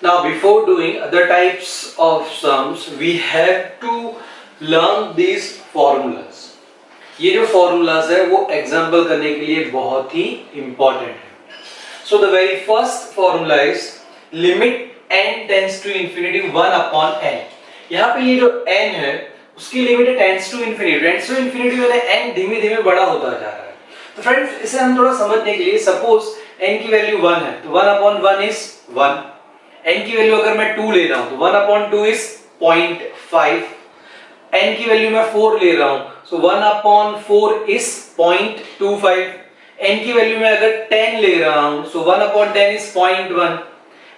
Now before doing other types of sums we have to learn these formulas. ये जो formulas है वो example करने के लिए बहुत ही important है. So the very first formula is limit n tends to infinity 1 upon n. यहाँ पे ये जो n है उसकी लिमिट tends to infinity वाले n धीमे धीमे बड़ा होता जा रहा है. तो फ्रेंड्स इसे हम थोड़ा समझने के लिए सपोज n की वैल्यू 1 है तो 1 upon 1 is 1. n की वैल्यू अगर मैं 2 ले रहा हूं तो 1 upon 2 is 0.5. n की वैल्यू मैं 4 ले रहा हूं so 1 upon 4 is 0.25. n की वैल्यू मैं अगर 10 ले रहा हूं so 1 upon 10 is 0.1.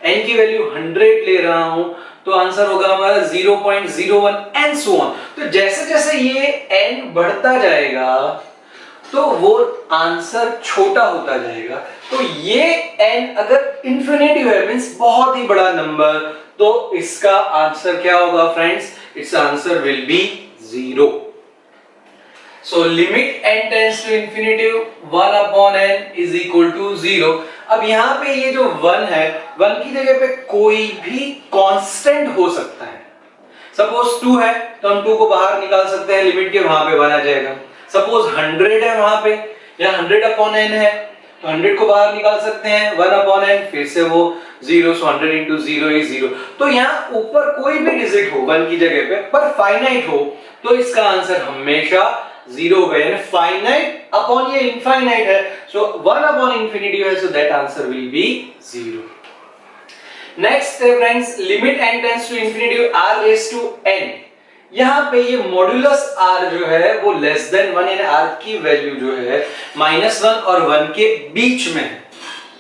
n की वैल्यू 100 ले रहा हूं तो आंसर होगा हमारा 0.01 एंड सो ऑन. तो जैसे जैसे ये n बढ़ता जाएगा तो वो आंसर छोटा होता जाएगा. तो ये n अगर इंफिनिटी है मींस बहुत ही बड़ा नंबर तो इसका आंसर क्या होगा friends? It's answer will be 0. So limit n tends to infinity 1 upon n is equal to 0. अब यहाँ पे ये जो 1 है 1 की जगह पे कोई भी कांस्टेंट हो सकता है. सपोज 2 है तो हम 2 को बाहर निकाल सकते हैं लिमिट के, वहां पे 1 आ जाएगा. सपोज 100 है वहां पे या 100 अपॉन n है तो 100 को बाहर निकाल सकते हैं 1 अपॉन n फिर से वो 0 सो 100 into 0 is 0. तो यहाँ ऊपर कोई भी डिजिट हो 1 की जगह पे पर फाइनाइट हो तो इसका आंसर हमेशा 0 है. फाइनाइट अपॉन ये इनफाइनाइट है सो 1 अपॉन इंफिनिटी है so that answer will be 0. Next है friends limit n tends to infinity r raise to n. यहाँ पे ये मॉड्यूलस r जो है वो लेस देन 1 यानी r की वैल्यू जो है -1 और 1 के बीच में है.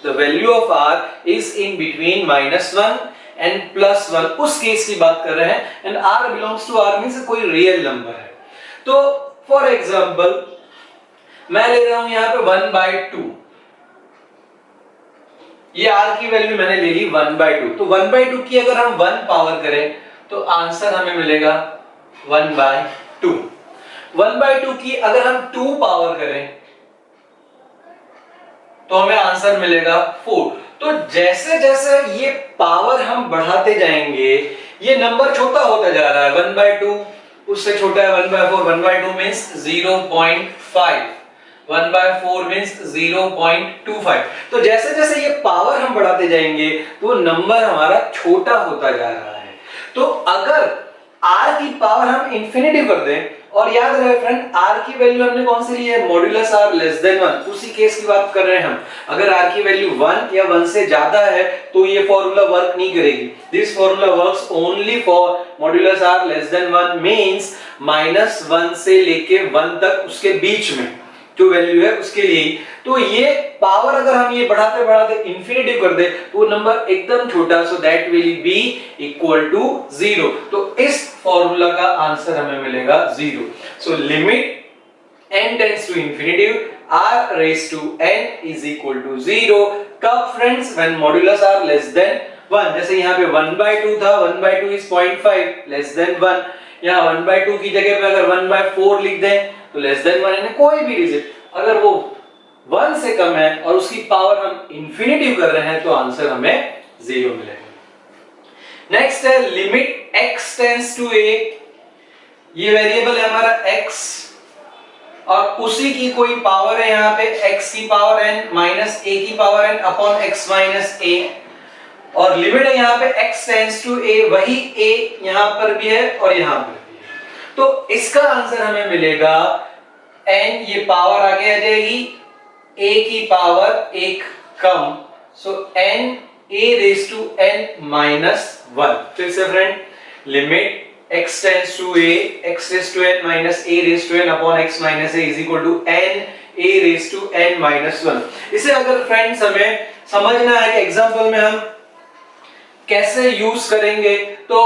The value of r is in between -1 and +1 उस केस की बात कर रहे हैं and r belongs to r means कोई रियल नंबर है. तो फॉर एग्जांपल मैं ले रहा हूं यहां पे 1/2. ये r की वैल्यू मैंने ले ली 1/2. तो 1/2 की अगर हम 1 पावर करें तो आंसर हमें मिलेगा 1/2. 1/2 की अगर हम 2 पावर करें तो हमें आंसर मिलेगा 4. तो जैसे जैसे ये पावर हम बढ़ाते जाएंगे ये नंबर छोटा होता जा रहा है. 1/2 उससे छोटा है 1/4. 1/2 मींस 0.5. 1/4 मींस 0.25. तो जैसे जैसे ये पावर हम बढ़ाते जाएंगे तो नंबर हमारा छोटा होता जा रहा है. तो अगर r की पावर हम इंफिनिटी कर दें और याद रहे फ्रेंड r की वैल्यू हमने कौन सी ली है? Modulus r less than 1. उसी केस की बात कर रहे हैं हम. अगर r की वैल्यू 1 या 1 से ज्यादा है तो ये फॉर्मूला वर्क नहीं करेगी. This formula works only for modulus r less than 1 means -1 से लेके 1 तक उसके बीच में जो वैल्यू है उसके लिए. तो ये पावर अगर हम ये बढ़ाते बढ़ाते इंफिनिटी कर दे तो नंबर एकदम छोटा so that will be equal to 0. तो इस फॉर्मूला का आंसर हमें मिलेगा 0. So limit n tends to infinity r raise to n is equal to 0. कब friends? When modulus r less than 1. जैसे यहाँ पे 1/2 था 1/2 इज 0.5 लेस देन 1. यहाँ 1/2 की जगह पे अगर 1/4 लिख दें तो लेस देन 1 यानी कोई भी डिजिट अगर वो 1 से कम है और उसकी पावर हम इंफिनिटी कर रहे हैं तो आंसर हमें 0 मिलेगा. नेक्स्ट है limit x tends to a. ये वेरिएबल है हमारा x और उसी की कोई पावर है यहाँ पे x की पावर n माइनस a की power n upon x minus a. और लिमिट है यहाँ पे x टेंड्स टू a. वही a यहाँ पर भी है और यहाँ पर भी है. तो इसका आंसर हमें मिलेगा n. ये पावर आगे आ जाएगी a की पावर 1 कम so n a raise to n minus 1. फिर से friend limit x tends to a x raise to n minus a raise to n upon x minus a is equal to n a raise to n minus 1. इसे अगर friends हमें समझना है कि example में हम कैसे यूज करेंगे तो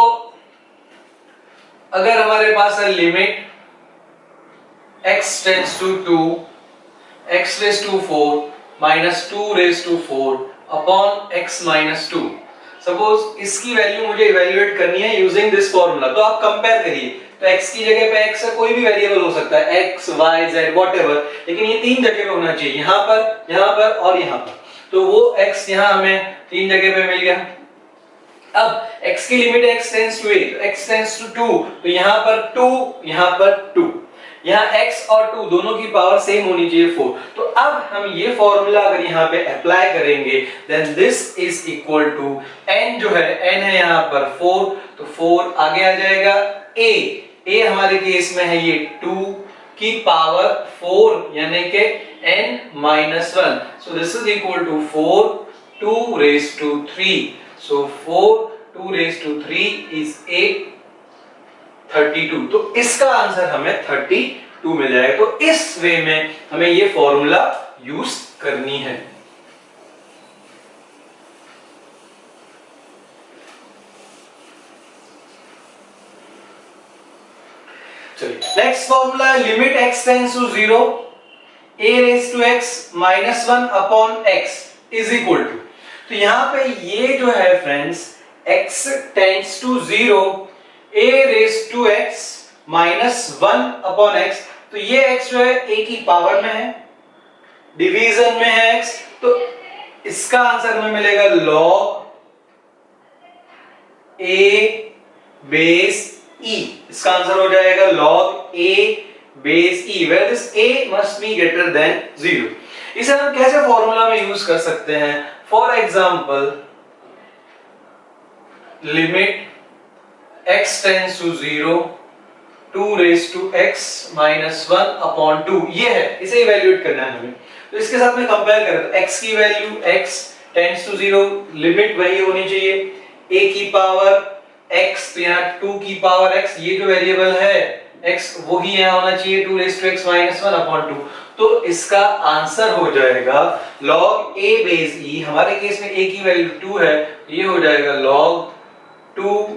अगर हमारे पास है limit x tends to 2 x raise to 4 minus 2 raise to 4 upon x minus 2. Suppose इसकी वैल्यू मुझे इवैल्यूएट करनी है यूजिंग दिस फॉर्मूला. तो आप कंपेयर करिए तो x की जगह पे x का कोई भी वेरिएबल हो सकता है x y z व्हाटएवर, लेकिन ये 3 जगह पे होना चाहिए यहाँ पर और यहाँ पर. तो वो x यहाँ हमें 3 जगह पे मिल गया. अब x की लिमिट है x टेंड्स टू a, तो x टेंड्स टू 2, तो यहाँ पर 2, यहाँ पर 2, यहाँ x और 2 दोनों की पावर सेम होनी चाहिए 4। तो अब हम ये फॉर्मूला अगर यहाँ पे अप्लाई करेंगे, then this is equal to n जो है, n है यहाँ पर 4, तो 4 आगे आ जाएगा, a हमारे केस में है ये 2 की पावर 4 यानी कि n minus 1, so this is equal to 4 2 raised to 3, so 4 2 raised to 3 is 8 32, तो इसका आंसर हमें 32 मिल जाएगा। तो इस वे में हमें ये फॉर्मूला यूज करनी है। चलिए नेक्स्ट फॉर्मूला है limit x tends to 0 a raise to x minus 1 upon x is equal to, तो यहां पे ये जो है friends x tends to 0 a raise to x minus 1 upon x, तो ये x जो है a की पावर में है, डिवीजन में है x, तो इसका आंसर हमें मिलेगा log a बेस e, इसका आंसर हो जाएगा log a base e, where this a must be greater than 0। इसे हम कैसे फॉर्मूला में यूज कर सकते हैं? For example limit x tends to 0 2 raise to x minus 1 upon 2, ये है, इसे इवैल्यूएट करना है हमें। तो इसके साथ में कंपेयर करें तो x की value x tends to 0, limit वही होनी चाहिए a की पावर x, तो यहाँ 2 की पावर x, ये जो वेरिएबल है x वही यहाँ होना चाहिए 2 raise to x minus 1 upon 2, तो इसका आंसर हो जाएगा log a बेस e, हमारे केस में a की वैल्यू 2 है, ये हो जाएगा log 2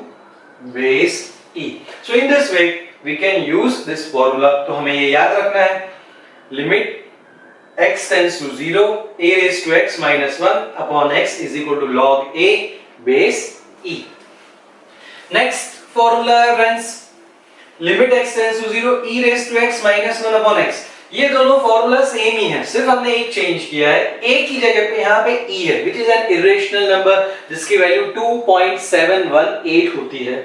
base e। So in this way we can use this formula, तो हमें ये याद रखना है limit x tends to 0 a raised to x minus 1 upon x is equal to log a base e। Next formula है friends limit x tends to 0 e raised to x minus 1 upon x, ये दोनों formula same ही है, सिर्फ हमने एक change किया है, a की जगह पे यहाँ पे e है which is an irrational number जिसकी वैल्यू 2.718 होती है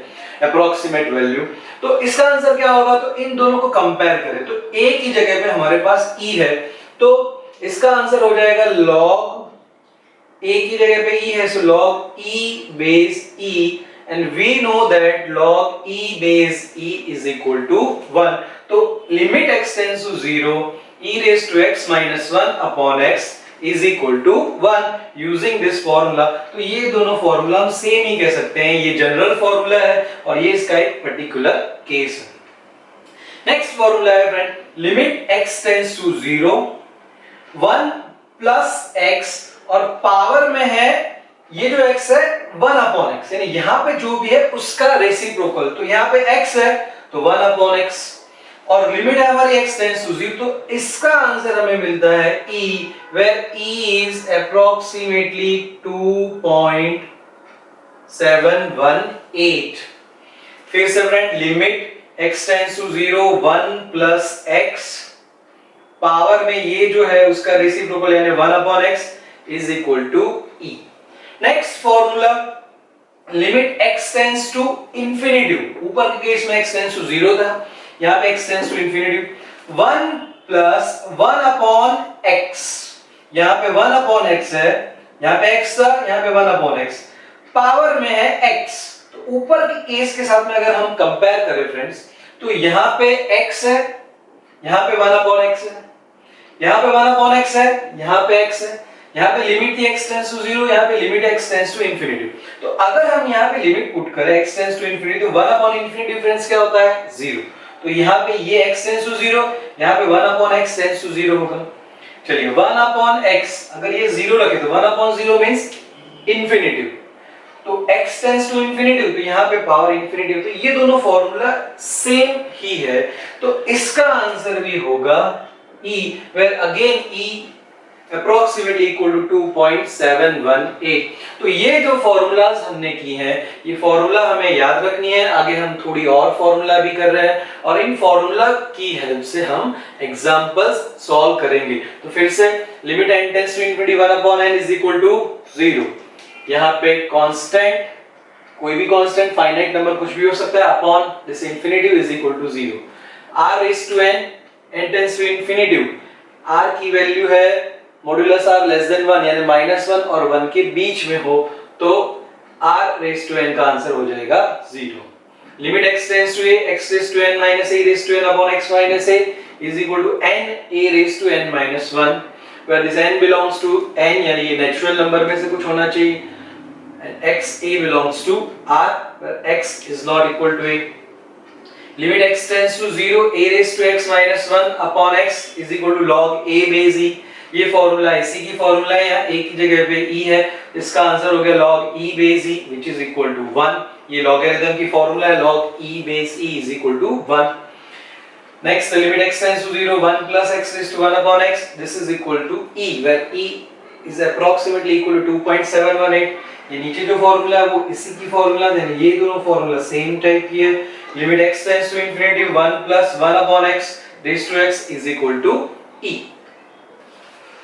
अप्रोक्सीमेट वैल्यू। तो इसका आंसर क्या होगा? तो इन दोनों को कंपेयर करें तो a की जगह पे हमारे पास e है, तो इसका आंसर हो जाएगा log a की जगह पे e है, so log e base e, and we know that log e base e is equal to 1, तो limit x tends to 0 e raised to x minus 1 upon x is equal to 1 using this formula। तो ये दोनों formula हम same ही कह सकते हैं, ये general formula है और ये इसका एक पर्टिकुलर केस है। नेक्स्ट फॉर्मूला है friend limit x tends to 0 1 plus x, और पावर में है ये जो x है 1 अपॉन x, यानी यहाँ पे जो भी है उसका रेसिप्रोकल, तो यहाँ पे x है तो 1 अपॉन x, और लिमिट है हमारी x टेंड्स टू 0, तो इसका आंसर हमें मिलता है e, where e is approximately 2.718। फिर से friend limit x tends to 0 1 plus x, power में ये जो है उसका रेसिप्रोकल यानी 1 upon x is equal to e। Next formula limit x tends to infinity, ऊपर के केस में x टेंड्स टू 0 था, यहाँ पे x tends to infinity 1 plus 1 upon x, यहाँ पे 1 अपॉन x है, यहाँ पे x था, यहाँ पे 1 अपॉन x, पावर में है x, तो ऊपर के केस के साथ में अगर हम कंपेयर करें फ्रेंड्स तो यहाँ पे x है, यहाँ पे 1 अपॉन x है, यहाँ पे 1 अपॉन x है, यहाँ पे x है, यहाँ पे लिमिट थी x टेंड्स टू 0, यहाँ पे limit x tends to infinity, तो अगर हम यहाँ पे लिमिट पुट करें x टेंड्स टू इंफिनिटी तो 1 अपॉन इंफिनिटी फ्रेंड्स क्या होता है 0, तो यहाँ पे ये x टेंड्स टू 0, यहाँ पे 1 अपॉन x टेंड्स टू 0 होगा। चलिए 1 अपॉन x अगर ये 0 रखे तो 1 अपॉन 0 मींस इंफिनिटी, तो x टेंड्स टू इंफिनिटी, तो यहाँ पे पावर इंफिनिटी, तो ये दोनों फॉर्मूला सेम ही है, तो इसका आंसर भी होगा e, where again e approximately equal to 2.718। तो ये जो फॉर्मूलाज हमने की हैं ये फॉर्मूला हमें याद रखनी है, आगे हम थोड़ी और फॉर्मूला भी कर रहे हैं और इन फॉर्मूला की हेल्प से हम एग्जांपल्स सॉल्व करेंगे। तो फिर से limit n tends to infinity 1 upon n is equal to 0, यहाँ पे कांस्टेंट कोई भी कांस्टेंट फाइनाइट नंबर कुछ भी हो सकता है upon this infinity is equal to 0। r raise to n tends to infinity, r की वैल्यू है मॉड्यूलस r लेस देन 1 यानी -1 और 1 के बीच में हो तो r रेज टू n का आंसर हो जाएगा 0। Limit x tends to a x raise to n minus a raise to n upon x minus a is equal to n a raise to n minus 1 where this n belongs to n यानी ये natural number में से कुछ होना चाहिए and x a belongs to r where x is not equal to a। limit x tends to 0 a raised to x minus 1 upon x is equal to log a base e। ये formula इसी की formula है, यहाँ a की जगह पे e है, इसका आंसर हो गया log e base e which is equal to 1। ये लॉगरिथम की फॉर्मूला है log e base e is equal to 1। Next, the limit x tends to 0, 1 plus x raised to 1 upon x, this is equal to e, where e is approximately equal to 2.718। ये नीचे जो formula है वो इसी की formula है, ये दोनों फॉर्मूला सेम टाइप की है। Limit x tends to infinity 1 plus 1 upon x raised to x is equal to e।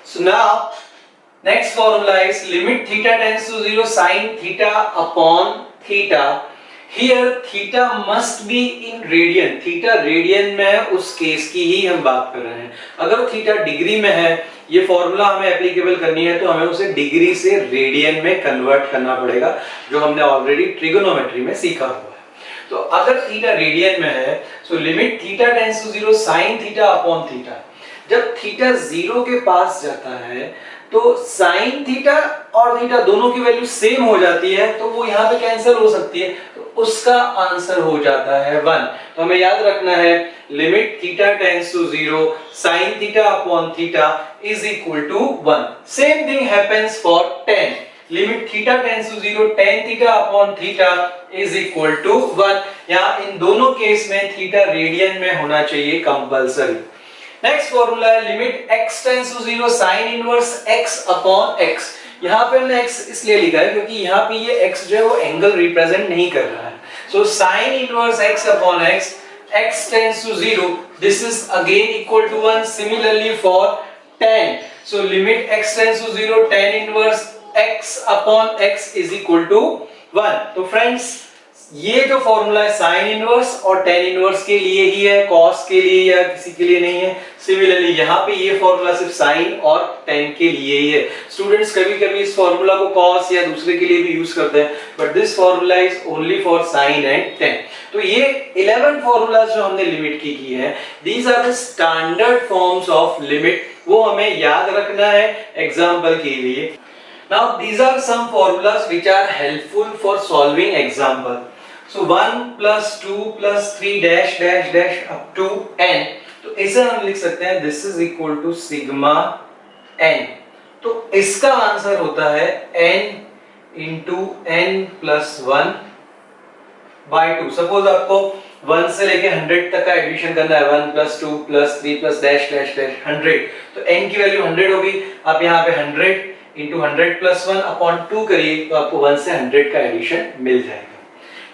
So now, next formula is limit theta tends to 0 sin theta upon theta। Here theta must be in radian, theta radian में है उस case की ही हम बात कर रहे हैं। अगर थीटा डिग्री में है, ये फॉर्मूला हमें एप्लीकेबल करनी है तो हमें उसे डिग्री से रेडियन में कन्वर्ट करना पड़ेगा, जो हमने ऑलरेडी ट्रिगोनोमेट्री में सीखा हुआ है। तो अगर थीटा रेडियन में है so limit theta tends to 0 sin theta upon theta. जब थीटा 0 के पास जाता है तो sin थीटा और थीटा दोनों की वैल्यू सेम हो जाती है तो वो यहाँ पे कैंसिल हो सकती है, तो उसका आंसर हो जाता है 1। तो हमें याद रखना है limit theta tends to 0 sin theta upon theta is equal to 1। Same thing happens for tan, limit theta tends to 0 tan theta upon theta is equal to 1। यहाँ इन दोनों केस में थीटा रेडियन में होना चाहिए कंपल्सरी। नेक्स्ट फॉर्मूला है limit x tends to 0 sin inverse x upon x। यहाँ पे हमने x इसलिए लिखा है क्योंकि यहाँ पे ये x जो है वो एंगल रिप्रेजेंट नहीं कर रहा है। So sin inverse x upon x, x tends to 0, this is again equal to 1। Similarly for tan, so limit x tends to 0 tan inverse x upon x is equal to 1। तो friends ये जो formula है sine inverse और tan inverse के लिए ही है, cos के लिए या किसी के लिए नहीं है। सिमिलरली यहाँ पे ये फॉर्मूला सिर्फ साइन और टेन के लिए ही है। स्टूडेंट्स कभी-कभी इस फॉर्मूला को कॉस या दूसरे के लिए भी यूज करते हैं, but this formula is only for sine and tan. तो ये 11 फॉर्मूलाज जो हमने लिमिट की है, these are the standard forms of limit, वो हमें याद रखना है एग्जाम्पल के लिए। Now these are some formulas which are helpful for solving example. So 1 plus 2 plus 3 dash dash dash up to n, तो इसे हम लिख सकते हैं this is equal to sigma n। तो इसका आंसर होता है n into n plus 1 by 2। Suppose आपको 1 से लेके 100 तक का एडिशन करना है, 1 plus 2 plus 3 plus dash dash dash 100, तो n की वैल्यू 100 होगी। आप यहाँ पे 100 into 100 plus 1 upon 2 करिए तो आपको 1 से 100 का एडिशन मिल जाएगा।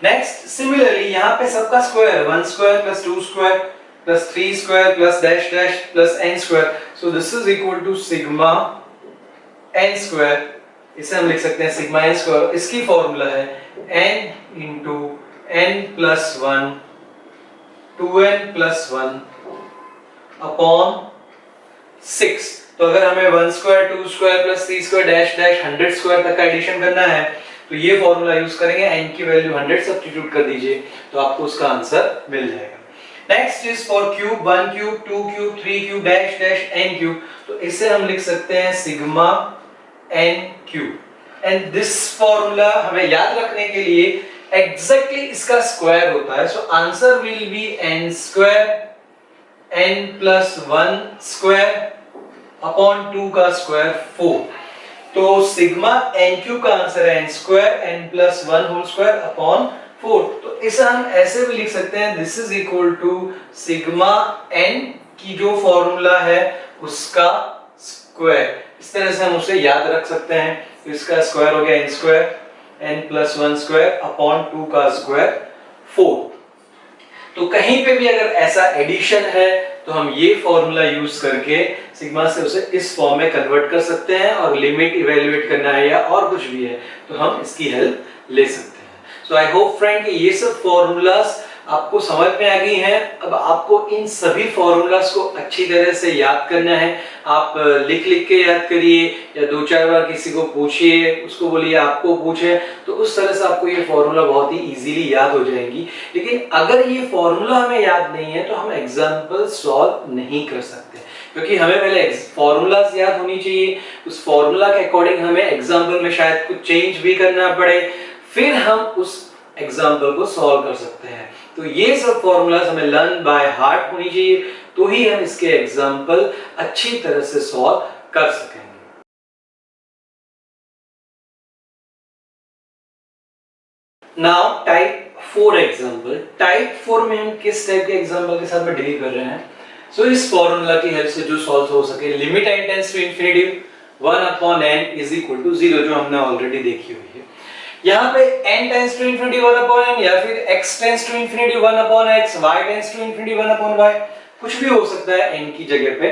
नेक्स्ट सिमिलरली यहाँ पे सबका square 1 square plus 2 square plus 3 square plus dash dash plus n square, so this is equal to sigma n square. इसे हम लिख सकते हैं सिग्मा n स्क्वायर। इसकी फॉर्मूला है n into n plus 1 2n plus 1 upon 6। तो अगर हमें 1 square 2 square plus 3 square dash dash 100 square तक का एडिशन करना है तो ये फॉर्मूला यूज करेंगे, n की वैल्यू 100 सब्स्टिट्यूट कर दीजिए तो आपको उसका आंसर मिल जाएगा। Next is for cube 1 cube 2 cube 3 cube dash dash n cube, तो इसे हम लिख सकते हैं sigma n cube. And this formula हमें याद रखने के लिए एग्जैक्टली इसका स्क्वायर होता है, so answer will be n square n plus 1 square upon 2 का स्क्वायर 4। तो सिग्मा n क्यूब का आंसर है n square n plus 1 whole square upon 4। तो इसे हम ऐसे भी लिख सकते हैं this is equal to sigma n की जो फॉर्मूला है उसका स्क्वायर। इस तरह से हम उसे याद रख सकते हैं। तो इसका स्क्वायर हो गया n square n plus 1 square upon 2 का स्क्वायर 4। तो कहीं पे भी अगर ऐसा एडिशन है तो हम ये फॉर्मूला यूज करके सिग्मा से उसे इस फॉर्म में कन्वर्ट कर सकते हैं, और लिमिट इवैल्यूएट करना है या और कुछ भी है तो हम इसकी हेल्प ले सकते हैं। सो आई होप फ्रेंड कि ये सब फॉर्मूलाज आपको समझ में आ गई हैं। अब आपको इन सभी फॉर्मूलाज को अच्छी तरह से याद करना है। आप लिख लिख के याद करिए या 2-4 बार किसी को पूछिए, उसको बोलिए आपको पूछे, तो उस तरह से आपको ये फॉर्मूला बहुत ही इजीली याद हो जाएंगी। लेकिन अगर ये फॉर्मूला हमें याद नहीं है तो हम एग्जाम्पल सॉल्व नहीं कर सकते, क्योंकि हमें पहले फॉर्मूलाज याद होनी चाहिए। उस फॉर्मूला के अकॉर्डिंग हमें एग्जाम्पल में शायद कुछ चेंज भी करना पड़े, फिर हम उस एग्जाम्पल को सॉल्व कर सकते हैं। तो ये सब फॉर्मूलाज हमें लर्न बाय हार्ट होनी चाहिए, तो ही हम इसके एग्जाम्पल अच्छी तरह से सॉल्व कर सकेंगे। Now type 4 example. टाइप 4 में हम किस टाइप के एग्जाम्पल के साथ में डील कर रहे हैं? सो इस फॉर्मूला की हेल्प से जो सॉल्व हो सके, limit n tends to infinity 1/n is equal to 0, जो हमने ऑलरेडी देखी हुई है। यहाँ पे n tends to infinity 1/n, या फिर x tends to infinity 1/x, y tends to infinity 1/y, कुछ भी हो सकता है n की जगह पे।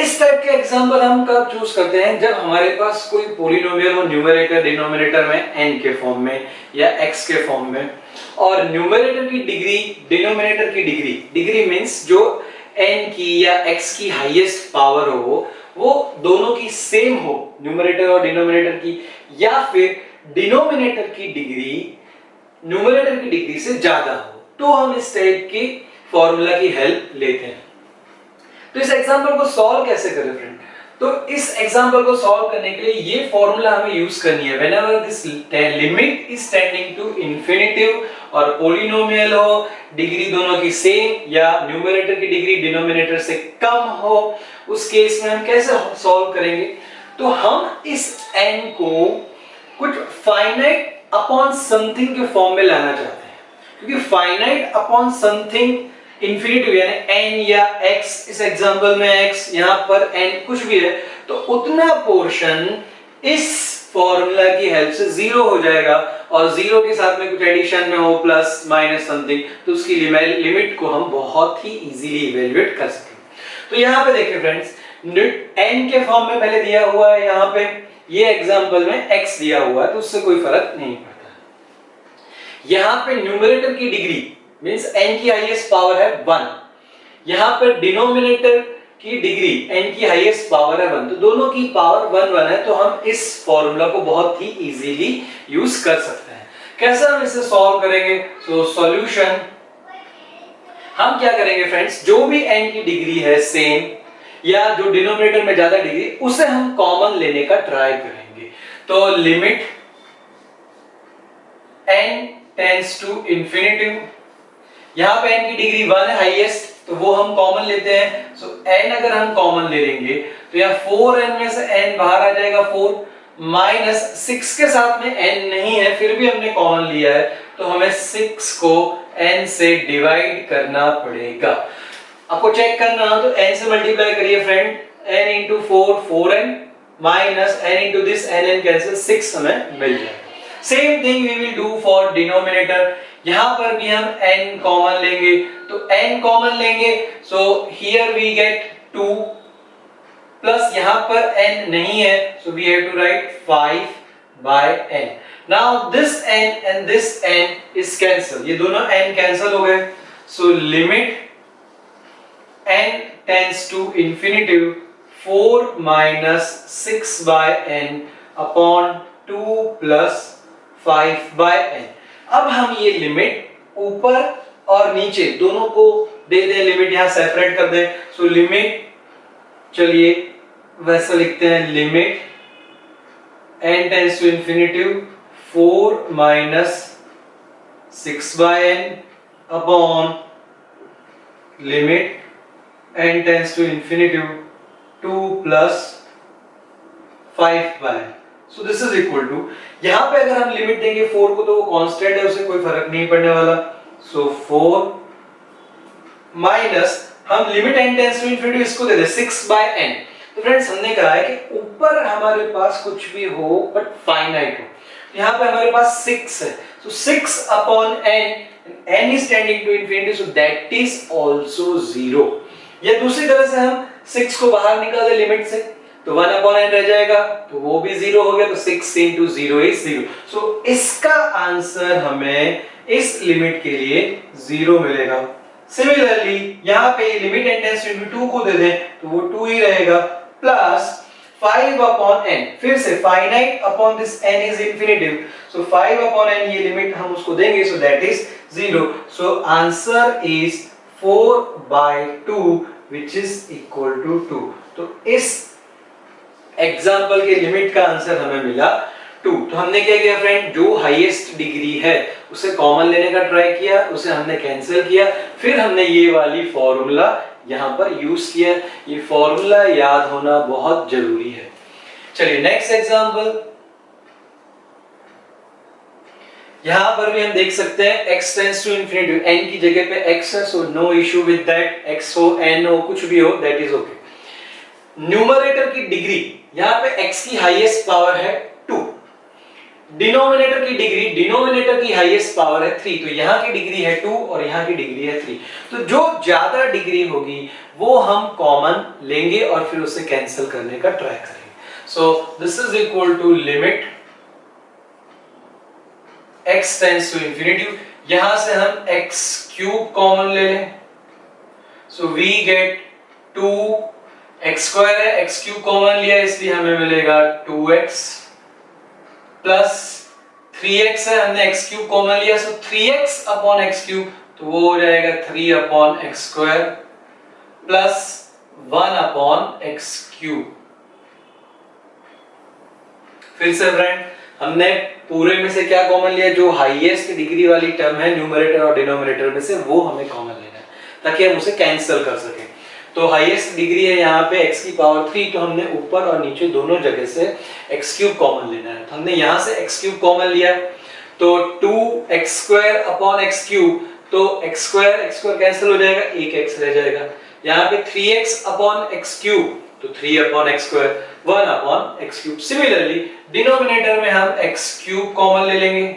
इस टाइप के एग्जांपल हम कब चूज करते हैं? जब हमारे पास कोई पॉलिनोमियल हो न्यूमरेटर डिनोमिनेटर में n के फॉर्म में या x के फॉर्म में, और न्यूमरेटर की डिग्री डिनोमिनेटर की डिग्री मींस जो n की या x की हाईएस्ट पावर हो वो दोनों की सेम हो, न्यूमरेटर और डिनोमिनेटर की, या फिर डिनोमिनेटर की डिग्री न्यूमरेटर की डिग्री से ज्यादा हो, तो हम इस टाइप की फॉर्मूला की हेल्प लेते हैं। तो इस एग्जांपल को सॉल्व कैसे करें फ्रेंड? तो इस एग्जांपल को सॉल्व करने के लिए ये फॉर्मूला हमें यूज करनी है। Whenever this limit is tending to infinitive और पॉलिनोमियल हो, डिग्री दोनों की सेम या न्यूमरेटर की डिग्री डिनोमिनेटर से कम हो, उस केस में हम कैसे सॉल्व करेंगे? तो हम इस n को कुछ फाइनाइट अपॉन समथिंग के फॉर्म में लाना चाहते हैं, क्योंकि फाइनाइट अपॉन समथिंग इंफिनिटी यानी n या x, इस एग्जांपल में x, यहां पर n कुछ भी है, तो उतना पोर्शन इस फॉर्मूला की हेल्प से 0 हो जाएगा, और 0 के साथ में कुछ एडिशन में हो प्लस माइनस समथिंग, तो उसकी लिमिट को हम बहुत ही इजीली इवैल्यूएट कर सकेंगे। तो यहाँ पे देखिए फ्रेंड्स, n के फॉर्म में पहले दिया हुआ है, यहाँ पे ये एग्जांपल में x दिया हुआ है, तो उससे कोई फर्क नहीं पड़ता। यहाँ पे न्यूमरेटर की डिग्री मींस n की हाईएस्ट पावर है 1, यहाँ पर डिनोमिनेटर की डिग्री n की हाईएस्ट पावर है 1, तो दोनों की पावर 1 है, तो हम इस फॉर्मूला को बहुत ही इजीली यूज कर सकते हैं। कैसे हम इसे सॉल्व करेंगे? सो सॉल्यूशन, हम क्या करेंगे फ्रेंड्स, जो भी n की डिग्री है सेम या जो डिनोमिनेटर में ज्यादा डिग्री, उसे हम कॉमन लेने का ट्राई करेंगे। तो limit n tends to infinity, यहाँ पे n की डिग्री 1 है हाईएस्ट, तो वो हम कॉमन लेते हैं। सो n अगर हम कॉमन ले लेंगे तो यहाँ 4n में से n बाहर आ जाएगा 4, माइनस 6 के साथ में n नहीं है, फिर भी हमने कॉमन लिया है, तो हमें 6 को n से डिवाइड करना पड़ेगा। आपको चेक करना हो तो n से मल्टीप्लाई करिए friend, n into 4 4n minus n into this n cancel 6 हमें मिल जाएगा। Same thing we will do for denominator, यहां पर भी हम n कॉमन लेंगे, तो n कॉमन लेंगे, so here we get 2 plus यहां पर n नहीं है, so we have to write 5/n। Now this n and this n is cancel, ये दोनों n कैंसल हो गए, so limit n tends to infinity 4 minus 6/n upon 2 plus 5/n। अब हम ये लिमिट ऊपर और नीचे दोनों को दे दें, लिमिट यहां सेपरेट कर दें। सो लिमिट, चलिए वैसा लिखते हैं, limit n tends to infinity 4 minus 6/n upon limit n tends to infinity 2 plus 5/n। So this is equal to, यहां पे अगर हम लिमिट देंगे 4 को तो वो कांस्टेंट है, उसे कोई फर्क नहीं पड़ने वाला। सो 4 माइनस हम limit n tends to infinity इसको दे दे 6/n। तो फ्रेंड्स हमने कहा है कि ऊपर हमारे पास कुछ भी हो बट फाइनाइट हो, यहां पे हमारे पास 6 है, so 6 upon n, n is tending to infinity, so that is also 0। या दूसरी तरह से हम 6 को बाहर निकाल दे लिमिट से, तो 1 अपॉन n रह जाएगा, तो वो भी 0 हो गया, तो 6 into 0 is 0. सो इसका आंसर हमें इस लिमिट के लिए 0 मिलेगा। सिमिलरली यहाँ पे लिमिट n टेंड्स टू 2 को दे दें तो वो 2 ही रहेगा, प्लस 5 अपॉन n, फिर से finite upon this n is infinitive, so 5 upon n ये लिमिट हम उसको देंगे, सो that is 0. So answer is 4/2 which is equal to 2. तो इस एग्जाम्पल के लिमिट का आंसर हमें मिला 2. तो हमने क्या किया फ्रेंड, जो हाईएस्ट डिग्री है उसे कॉमन लेने का ट्राई किया, उसे हमने कैंसिल किया, फिर हमने ये वाली फॉर्मूला यहाँ पर यूज किया। ये फॉर्मूला याद होना बहुत जरूरी है। चलिए नेक्स्ट एग्जाम्पल, यहां पर भी हम देख सकते हैं x tends to infinity, n की जगह पे x है, so no issue with that, x हो n हो कुछ भी हो दैट इज ओके। न्यूमरेटर की डिग्री, यहाँ पे x की हाईएस्ट पावर है 2, डिनोमिनेटर की डिग्री, डिनोमिनेटर की हाईएस्ट पावर है 3, तो यहाँ की डिग्री है 2 और यहाँ की डिग्री है 3, तो जो ज्यादा डिग्री होगी वो हम कॉमन लेंगे और फिर उसे कैंसिल करने का ट्राई करेंगे। So this is equal to limit x tends to infinity, यहां से हम x क्यूब कॉमन ले लें, so we get 2, x square है, x क्यूब कॉमन लिया इसलिए हमें मिलेगा 2x, प्लस 3x है, हमने x क्यूब कॉमन लिया, सो 3x अपॉन x क्यूब, तो वो हो जाएगा 3 upon x square plus 1 upon x cube. फिर से फ्रेंड हमने पूरे में से क्या कॉमन लिया, जो हाईएस्ट डिग्री वाली टर्म है न्यूमरेटर और डिनोमिनेटर में से, वो हमें कॉमन लेना है ताकि हम उसे कैंसिल कर सकें। तो हाईएस्ट डिग्री है यहाँ पे x की पावर 3, तो हमने ऊपर और नीचे दोनों जगह से x क्यूब कॉमन लेना है, तो हमने यहाँ से x क्यूब कॉमन लिया, तो 2x square upon x cube, तो x स्क्वायर कैंसिल हो जाएगा, एक x रह जाएगा, यहाँ पे 3x अपॉन x क्यूब, तो 3 upon x square, 1 upon x cube. Similarly denominator में हम x क्यूब कॉमन ले लेंगे,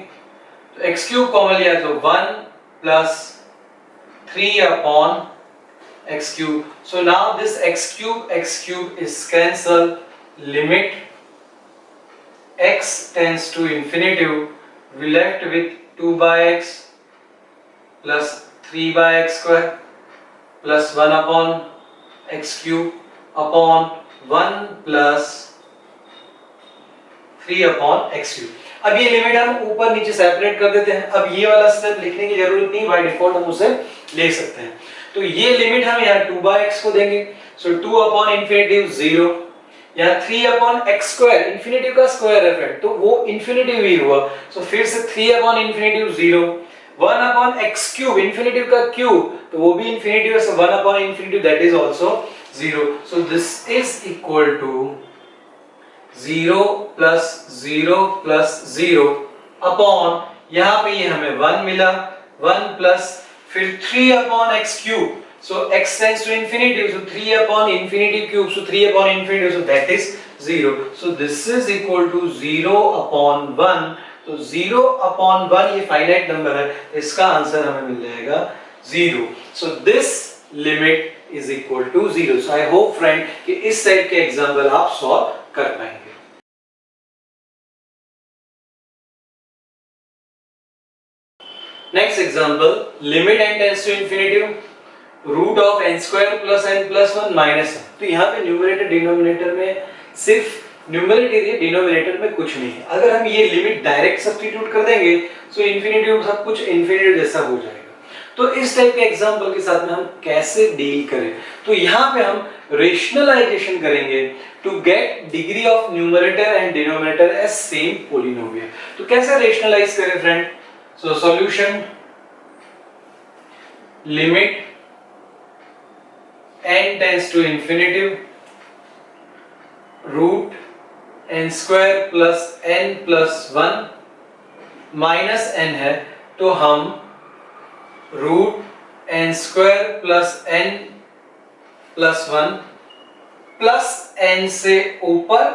तो x क्यूब कॉमन लिया तो 1 plus 3 upon x cube. So now this x cube is cancelled. Limit x tends to infinity. We left with 2 by x plus 3 by x square plus 1 upon x cube upon 1 plus 3 upon x cube. अब ये limit हम ऊपर नीचे separate कर देते हैं। अब ये वाला स्टेप लिखने की जरूरत नहीं, बाय डिफॉल्ट हम उसे ले सकते हैं। तो ये लिमिट हम यहाँ 2 by x को देंगे, सो 2 अपॉन इंफिनिटिव 0, यहाँ 3 अपॉन x स्क्वायर, इंफिनिटिव का स्क्वायर है फ्रेंड, तो वो इंफिनिटिव ही हुआ, सो फिर से 3 upon infinitive 0, 1 upon x cube, infinitive का क्यूब, तो वो भी इंफिनिटिव है, so 1 upon infinitive that is also 0, so this is equal to 0 plus 0 plus 0 upon, यहाँ पे ये हमें 1 मिला, 1 प्लस फिर 3 upon x cube, so x tends to infinity, so 3 upon infinity cube, so 3 upon infinity, so that is 0, so this is equal to 0 upon 1, तो 0 upon 1 ये finite number है, इसका आंसर हमें मिल जाएगा 0, so this limit is equal to 0. so I hope friend कि इस type के एग्जाम्पल आप सॉल्व कर पाएंगे। Next example, limit n tends to infinity, root of n square plus n plus 1 minus 1. तो यहाँ पे न्यूमरेटर डिनोमिनेटर में सिर्फ न्यूमरेटर है, डिनोमिनेटर में कुछ नहीं है। अगर हम ये लिमिट डायरेक्ट सब्स्टिट्यूट कर देंगे तो इंफिनिटी सब कुछ इंफिनिटी जैसा हो जाएगा। तो इस टाइप के एग्जाम्पल के साथ में हम कैसे डील करें, तो यहाँ पे हम रेशनलाइजेशन करेंगे to get degree of numerator and denominator as same polynomial. तो कैसे रेशनलाइज करें friend, so solution limit n tends to infinity, root n square plus n plus 1 minus n है, तो हम root n square plus n plus 1 plus n से ऊपर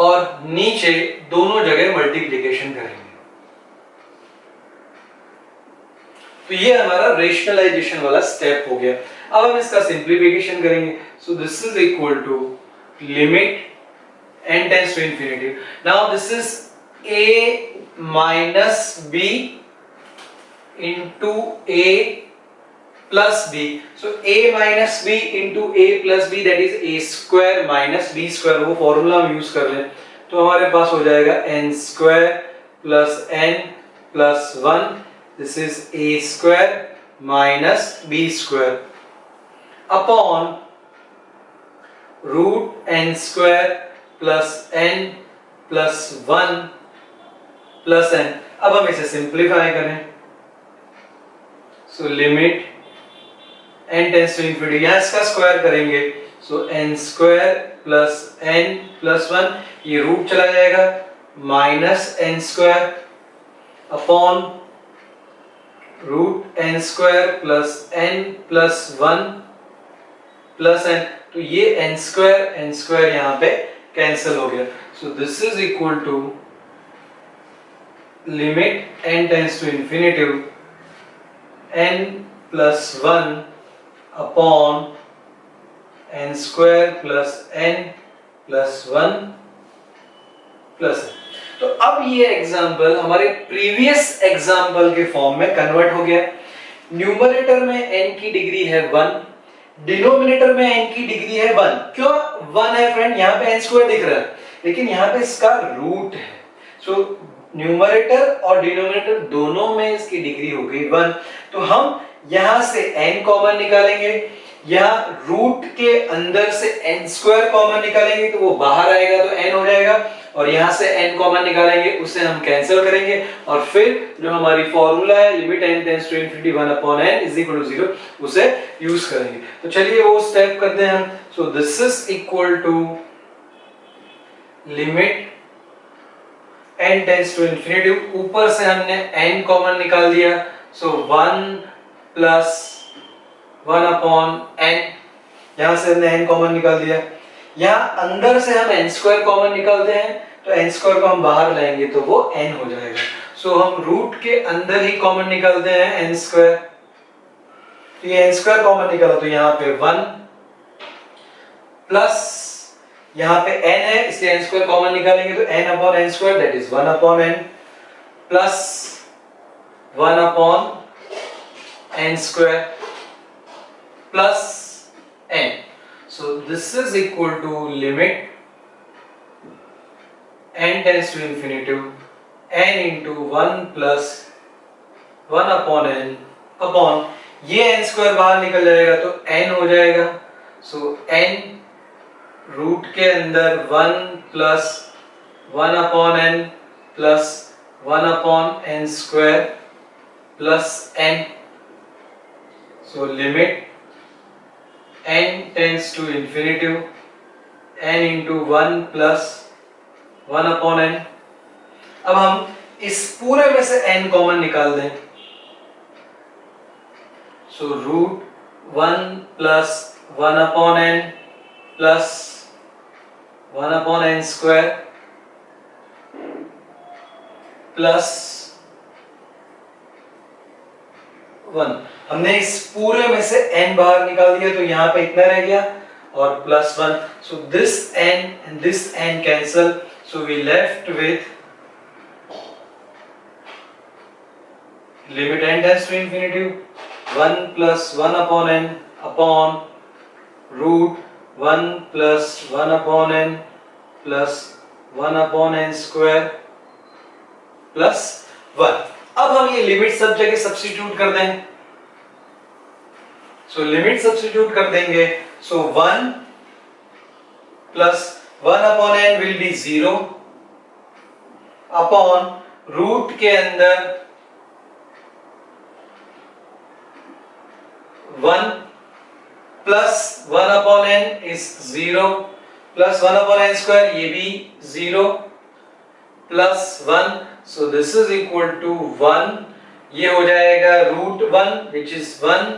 और नीचे दोनों जगह मल्टीप्लिकेशन करेंगे। तो ये हमारा रेशनलाइजेशन वाला स्टेप हो गया। अब हम इसका सिंप्लीफिकेशन करेंगे। So this is equal to limit n tends to infinity. Now this is a minus b into a plus b. So a minus b into a plus b, that is a square minus b square, वो formula हम use कर लें तो हमारे पास हो जाएगा n square plus n plus 1. This is a square minus b square upon root n square plus n plus 1 plus n. अब हम इसे सिंप्लीफाई करें। So limit n tends to infinity, यहां इसका स्क्वायर करेंगे। So n square plus n plus 1, ये root चला जाएगा, minus n square upon root n square plus n plus 1 plus n। तो ये n स्क्वायर यहां पे कैंसिल हो गया। So this is equal to limit n tends to infinity n plus 1 upon n square plus n plus 1 plus n। तो अब ये example हमारे प्रीवियस एग्जाम्पल के फॉर्म में कन्वर्ट हो गया। न्यूमरेटर में n की डिग्री है 1, डिनोमिनेटर में n की डिग्री है 1। क्यों 1 है फ्रेंड? यहाँ पे n स्क्वायर दिख रहा है, लेकिन यहाँ पे इसका रूट है। सो न्यूमरेटर और डिनोमिनेटर दोनों में इसकी डिग्री हो गई 1। तो हम यहां से n कॉमन निकालेंगे, यहाँ रूट के अंदर से n स्क्वायर कॉमन निकालेंगे तो वो बाहर आएगा तो n हो जाएगा, और यहां से n कॉमन निकालेंगे उसे हम कैंसिल करेंगे, और फिर जो हमारी फॉर्मूला है limit n tends to infinity 1 upon n is equal to 0 उसे यूज करेंगे। तो चलिए वो स्टेप करते हैं हम। So this is equal to limit n tends to infinity, ऊपर से हमने n कॉमन निकाल दिया। सो 1 प्लस 1 अपॉन n, यहां से हमने n कॉमन निकाल दिया। यहां अंदर से हम n स्क्वायर कॉमन निकालते हैं तो n स्क्वायर को हम बाहर लाएंगे तो वो n हो जाएगा। सो हम रूट के अंदर ही कॉमन निकालते हैं n स्क्वायर, तो ये n स्क्वायर कॉमन निकाला तो यहाँ पे 1 प्लस यहाँ पे n है इसलिए n स्क्वायर कॉमन निकालेंगे तो n upon n square, that is 1 upon n plus 1 upon n square plus n. So this is equal to limit n tends to infinity n into 1 plus 1 upon n upon ये n square बाहर निकल जाएगा तो n हो जाएगा। So n root के अंदर 1 plus 1 upon n plus 1 upon n square plus n. So limit n tends to infinity n into 1 plus 1 upon n। अब हम इस पूरे में से n कॉमन निकाल दें। So root 1 plus 1 upon n plus 1 upon n square plus 1। हमने इस पूरे में से n बाहर निकाल दिया तो यहाँ पे इतना रह गया और plus 1। So this n and this n cancel, so we left with limit n tends to infinity 1 plus 1 upon n upon root 1 plus 1 upon n plus 1 upon n square plus 1। अब हम ये लिमिट सब जगह substitute कर दें। So limit substitute कर देंगे। So 1 plus 1 upon n will be 0 upon root के अंदर 1 plus 1 upon n is 0 plus 1 upon n square ये भी 0 plus 1। So this is equal to 1, ये हो जाएगा root 1 which is 1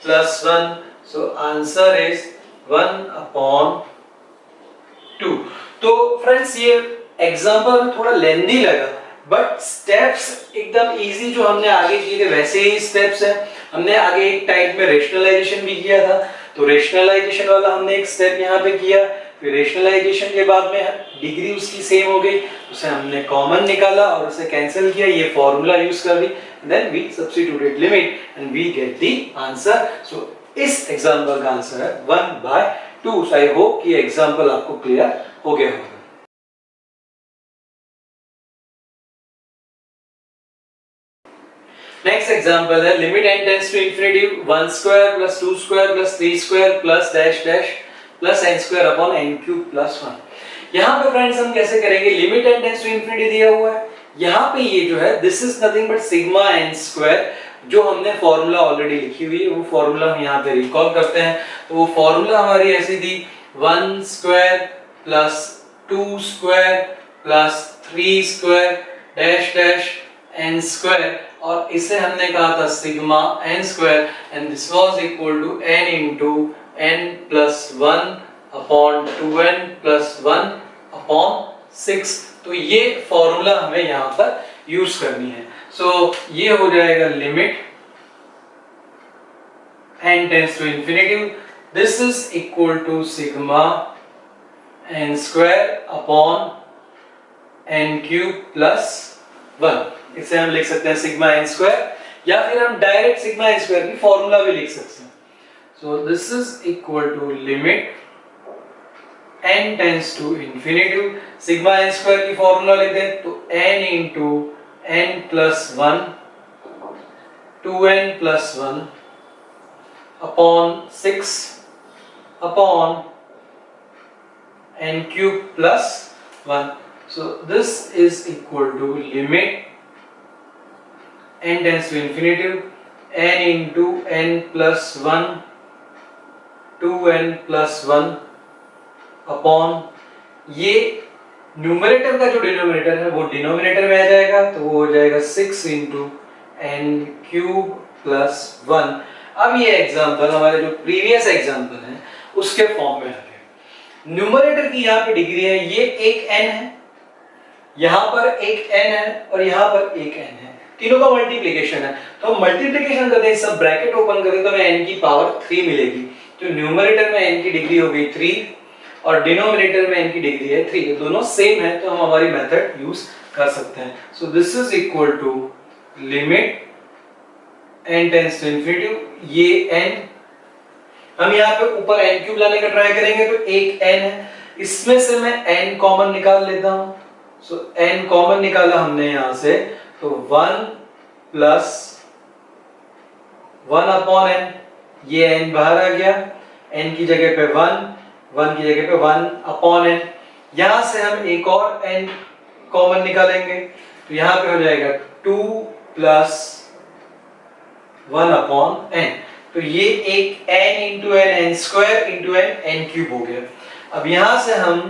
plus 1। So answer is 1 upon 2। तो फ्रेंड्स ये example में थोड़ा लेंदी लगा, बट स्टेप्स एकदम इजी जो हमने आगे किए थे वैसे ही स्टेप्स हैं। हमने आगे एक टाइप में रेशनलाइजेशन भी किया था, तो रेशनलाइजेशन वाला हमने एक स्टेप यहाँ पे किया, फिर रेशनलाइजेशन के बाद में डिग्री उसकी सेम हो गई, उसे हमने कॉमन निकाला और उसे कैंसिल किया, ये फॉर्मूला यूज कर दी, then we substituted limit and we get the answer. So इस एग्जांपल का आंसर है 1/2। सो आई होप कि एग्जांपल आपको क्लियर हो गया होगा। नेक्स्ट एग्जांपल है limit n tends to infinity 1 square plus 2 square plus 3 square plus dash dash plus n square upon n cube plus 1। यहाँ पे फ्रेंड्स हम कैसे करेंगे, limit n tends to infinity दिया हुआ है, यहाँ पे ये जो है this is nothing but sigma n square, जो हमने फॉर्मूला ऑलरेडी लिखी हुई है वो फॉर्मूला हम यहाँ पे रिकॉल करते हैं। तो वो फॉर्मूला हमारी ऐसी थी 1 square plus 2 square plus 3 square dash dash n square, और इसे हमने कहा था sigma n square and this was equal to n into n plus 1 upon 2n plus 1 upon 6। तो ये फॉर्मूला हमें यहाँ पर यूज करनी है। सो ये हो जाएगा limit n tends to infinity, this is equal to sigma n square upon n cube plus 1। इसे हम लिख सकते हैं सिग्मा n स्क्वायर, या फिर हम डायरेक्ट सिग्मा n स्क्वायर की फॉर्मूला भी लिख सकते हैं। So this is equal to limit n tends to infinity, sigma n square की फॉर्मूला लिख दें तो n into n plus 1 2n plus 1 upon 6 upon n cube plus 1। So this is equal to limit n tends to infinity n into n plus 1 2n plus 1 upon ये numerator का जो denominator है वो denominator में आ जाएगा, तो वो हो जाएगा 6 इंटू n क्यूब प्लस 1। अब ये एग्जांपल हमारे जो प्रीवियस एग्जांपल है उसके फॉर्म में आ गए। न्यूमरेटर की यहाँ पे डिग्री है, ये एक n है, यहाँ पर एक n है और यहाँ पर एक n है, तीनों का मल्टीप्लिकेशन है। तो हम मल्टीप्लिकेशन करते हैं, सब ब्रैकेट ओपन करते हैं तो हमें n की पावर 3 मिलेगी। तो न्यूमरेटर में n की डिग्री हो गई 3 और डिनोमिनेटर में n की डिग्री है 3, दोनों सेम है तो हम हमारी मेथड यूज कर सकते हैं। So this is equal to limit n tends to infinity, ये n हम यहाँ पे ऊपर n क्यूब लाने का ट्राई करेंगे तो एक n है, इसमें से मैं n कॉमन निकाल लेता हूँ। सो n कॉमन निकाला हमने यहाँ से, तो 1 प्लस 1 अपॉन n, ये n बाहर आ गया, n की जगह पे 1 की जगह पे 1 अपॉन n, यहाँ से हम एक और n कॉमन निकालेंगे तो यहाँ पे हो जाएगा 2 प्लस 1 अपॉन n। तो ये एक n into n, n square into n, n cube हो गया। अब यहाँ से हम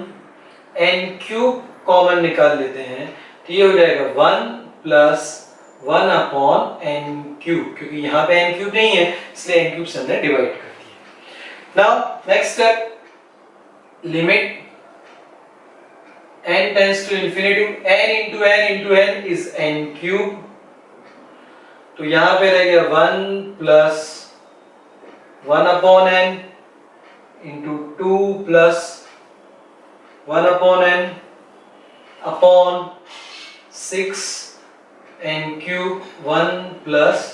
n क्यूब कॉमन निकाल लेते हैं तो ये हो जाएगा 1 प्लस 1 अपॉन n क्यूब, क्योंकि यहाँ पे n क्यूब नहीं है इसलिए n क्यूब से हमने डिवाइड कर दिया। Now next step, limit n tends to infinity, n into n is n cube, तो यहाँ पे रह गया 1 plus 1 upon n into 2 plus 1 upon n upon 6 n cube 1 plus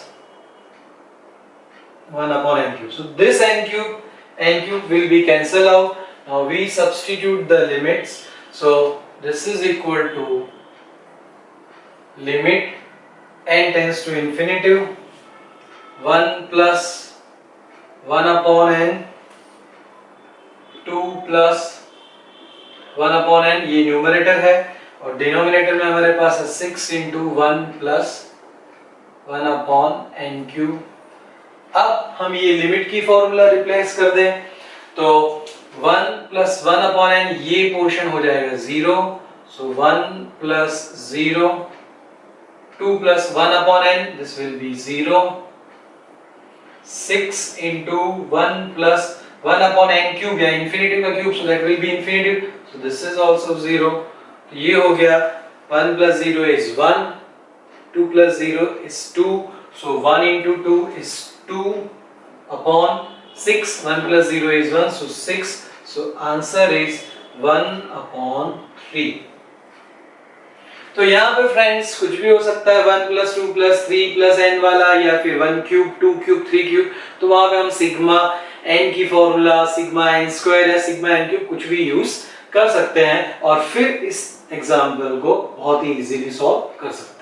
1 upon n cube. So this n cube will be cancelled out. Now we substitute the limits. So this is equal to limit n tends to infinity 1 plus 1 upon n 2 plus 1 upon n, ये numerator है और denominator में हमारे पास है 6 into 1 plus 1 upon n cube. अब हम ये लिमिट की फॉर्मूला रिप्लेस कर दें तो 1 प्लस 1 अपॉन n, ये पोर्शन हो जाएगा 0, सो 1 plus 0, 2 plus 1 upon n, this will be 0, 6 into 1 plus 1 upon n cube या इंफिनिटी का cube, so that will be infinity, so this is also 0। तो ये हो गया 1 plus 0 is 1, 2 plus 0 is 2, so 1 into 2 is 2 upon 6, 1 plus 0 is 1, so 6, so answer is 1 upon 3. तो यहाँ पे friends कुछ भी हो सकता है, 1 plus 2 plus 3 plus n वाला, या फिर 1 cube 2 cube 3 cube, तो वहां पे हम सिग्मा n की फॉर्मूला, सिग्मा n स्क्वायर या सिग्मा n क्यूब कुछ भी यूज कर सकते हैं और फिर इस एग्जाम्पल को बहुत ही इजीली सॉल्व कर सकते हैं.